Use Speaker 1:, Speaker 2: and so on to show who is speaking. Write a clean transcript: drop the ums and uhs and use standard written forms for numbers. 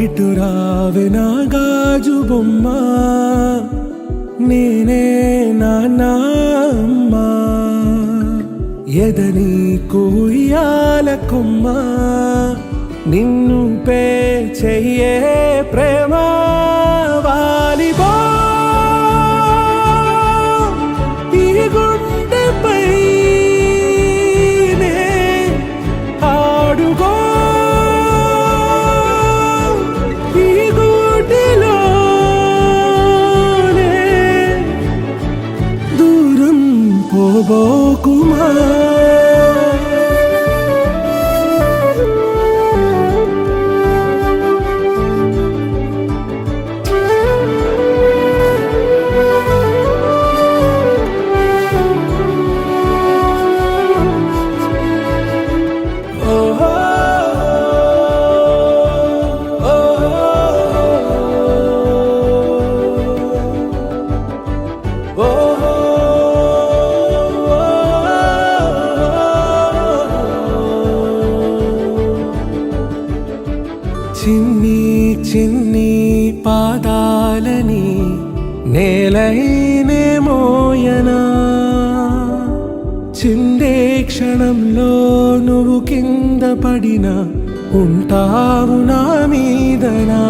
Speaker 1: ఇటు రావే నా గాజు బొమ్మ, నేనే నాన్న అమ్మా. ఎదని కూయాల కొమ్మ, నిన్ను పే చెయ్యే ప్రేమ వాలిబో. ఈ గుండెపై నే ఆడుగో, ఈ గూటిలోనే దూరం పోబోకుమా. చిన్ని చిన్ని పాదాలని నేలైనే మోయనా, చిందే క్షణంలో నువ్వు కింద పడినా ఉంటావు నా మీదనా.